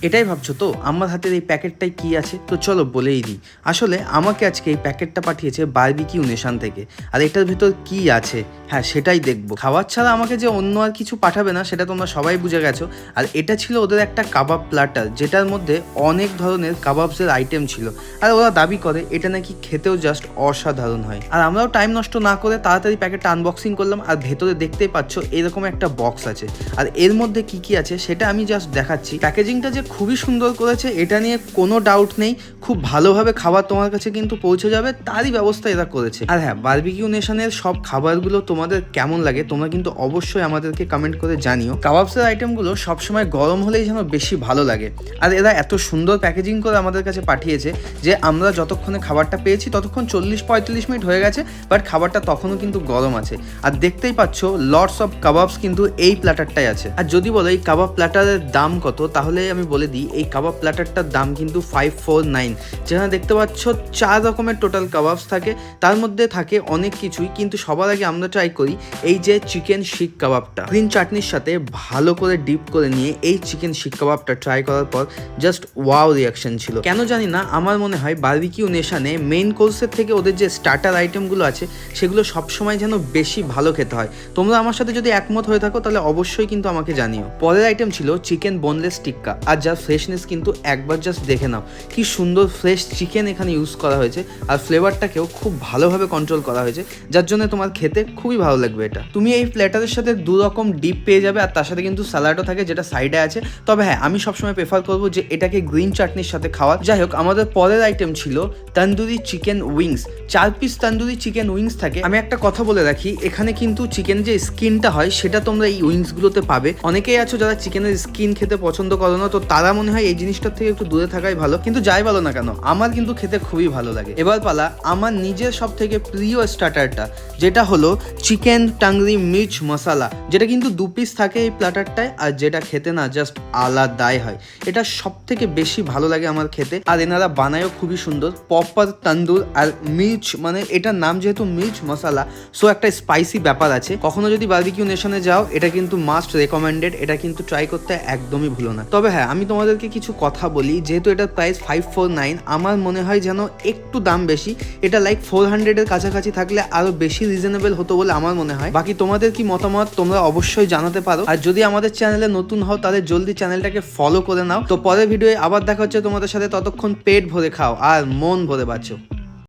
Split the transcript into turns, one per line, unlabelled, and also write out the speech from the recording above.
এটাই ভাবছো তো আমার হাতের এই প্যাকেটটাই কি আছে? তো চলো বলেই দিই। আসলে আমাকে আজকে এই প্যাকেটটা পাঠিয়েছে বারবিকিউ নেশন থেকে। আর এটার ভেতর কি আছে হ্যাঁ সেটাই দেখবো। খাবার ছাড়া আমাকে যে অন্য আর কিছু পাঠাবে না সেটা তোমরা সবাই বুঝে গেছো। আর এটা ছিল ওদের একটা কাবাব প্ল্যাটার, যেটার মধ্যে অনেক ধরনের কাবাবসের আইটেম ছিল। আর ওরা দাবি করে এটা নাকি খেতেও জাস্ট অসাধারণ হয়। আর আমরাও টাইম নষ্ট না করে তাড়াতাড়ি প্যাকেটটা আনবক্সিং করলাম। আর ভেতরে দেখতেই পাচ্ছ এরকম একটা বক্স আছে। আর এর মধ্যে কি কি আছে সেটা আমি জাস্ট দেখাচ্ছি। প্যাকেজিংটা যে খুবই সুন্দর করেছে এটা নিয়ে কোনো ডাউট নেই। খুব ভালোভাবে খাবার তোমার কাছে কিন্তু পৌঁছে যাবে, তারই ব্যবস্থা এরা করেছে। আর হ্যাঁ, বারবিকিউ নেশনের সব খাবারগুলো তোমাদের কেমন লাগে তোমরা কিন্তু অবশ্যই আমাদেরকে কমেন্ট করে জানিও। কাবাবসের আইটেমগুলো সবসময় গরম হলেই যেন বেশি ভালো লাগে। আর এরা এত সুন্দর প্যাকেজিং করে আমাদের কাছে পাঠিয়েছে যে আমরা যতক্ষণে খাবারটা পেয়েছি ততক্ষণ 40-45 মিনিট হয়ে গেছে, বাট খাবারটা তখনও কিন্তু গরম আছে। আর দেখতেই পাচ্ছ লটস অফ কাবাবস কিন্তু এই প্ল্যাটারটাই আছে। আর যদি বলো এই কাবাব প্ল্যাটারের দাম কত, তাহলে আমি বলে দিই এই কাবাব প্ল্যাটারটার দাম কিন্তু 549। যেখানে দেখতে পাচ্ছ 4 রকমের টোটাল কাবাবস থাকে, তার মধ্যে থাকে অনেক কিছুই। কিন্তু সবার আগে আমরা ট্রাই করি এই যে চিকেন শিক কাবাবটা। গ্রিন চাটনির সাথে ভালো করে ডিপ করে নিয়ে এই চিকেন শিক কাবাবটা ট্রাই করার পর জাস্ট ওয়াও রিয়াকশন ছিল। কেন জানি না আমার মনে হয় বারবিকিউ নেশনে মেইন কোর্সের থেকে ওদের যে স্টার্টার আইটেমগুলো আছে সেগুলো সবসময় যেন বেশি ভালো খেতে হয়। তোমরা আমার সাথে যদি একমত হয়ে থাকো তাহলে অবশ্যই কিন্তু আমাকে জানিও। পরের আইটেম ছিল চিকেন বোনলেস টিক্কা। আর যার ফ্রেশনেস কিন্তু একবার জাস্ট দেখে নাও, কি সুন্দর ফ্রেশ চিকেন এখানে ইউজ করা হয়েছে। আর ফ্লেভারটাকেও খুব ভালোভাবে কন্ট্রোল করা হয়েছে, যার জন্য তোমার খেতে খুবই ভালো লাগবে এটা। তুমি এই প্ল্যাটারের সাথে 2 রকম ডিপ পেয়ে যাবে, আর তার সাথে কিন্তু স্যালাডও থাকে যেটা সাইডে আছে। তবে হ্যাঁ, আমি সবসময় প্রেফার করবো যে এটাকে গ্রিন চাটনির সাথে খাওয়া। যাই হোক, আমাদের পরের আইটেম ছিল tandoori chicken wings. 4 piece tandoori chicken wings থাকে। আমি একটা কথা বলে রাখি, এখানে কিন্তু চিকেন যে স্কিনটা হয় সেটা তোমরা এই উইংসগুলোতে পাবে। অনেকেই আছো যারা চিকেনের স্কিন খেতে পছন্দ করো না, তো তারা মনে হয় এই জিনিসটার থেকে একটু দূরে থাকাই ভালো। কিন্তু যাই বলো না কেন, আমার কিন্তু খেতে খুবই ভালো লাগে। এবার পালা আমার নিজের সব থেকে প্রিয় স্টার্টারটা, যেটা হলো চিকেন টাংরি মির্চ মশালা, যেটা কিন্তু 2 পিস থাকে এই প্ল্যাটারটায়। আর যেটা খেতে না জাস্ট আলাদাই হয়। এটা সব থেকে বেশি ভালো লাগে আমার খেতে। আর এনারা বানায়ও খুবই সুন্দর, প্রপার তন্দুর। আর মির্চ মানে এটার নাম যেহেতু মির্চ মশালা, সো একটা স্পাইসি ব্যাপার আছে। কখনো যদি বারবিকিউ নেশনে যাও এটা কিন্তু মাস্ট রেকমেন্ডেড, এটা কিন্তু ট্রাই করতে একদমই ভুলো না। তবে হ্যাঁ, আমি তোমাদেরকে কিছু কথা বলি, যেহেতু এটার প্রাইস 549, আমার মনে হয় যেন একটু দাম বেশি। এটা লাইক 400 এর কাছাকাছি থাকলে আরো বেশি রিজনেবল হতো বলে আমার মনে হয়। বাকি তোমাদের কি মতামত তোমরা অবশ্যই জানাতে পারো। আর যদি আমাদের চ্যানেলে নতুন হও তাহলে জলদি চ্যানেলটাকে ফলো করে নাও। তো পরের ভিডিওয়ে আবার দেখা হচ্ছে তোমাদের সাথে, ততক্ষণ পেট ভরে খাও আর মন ভরে বাঁচো।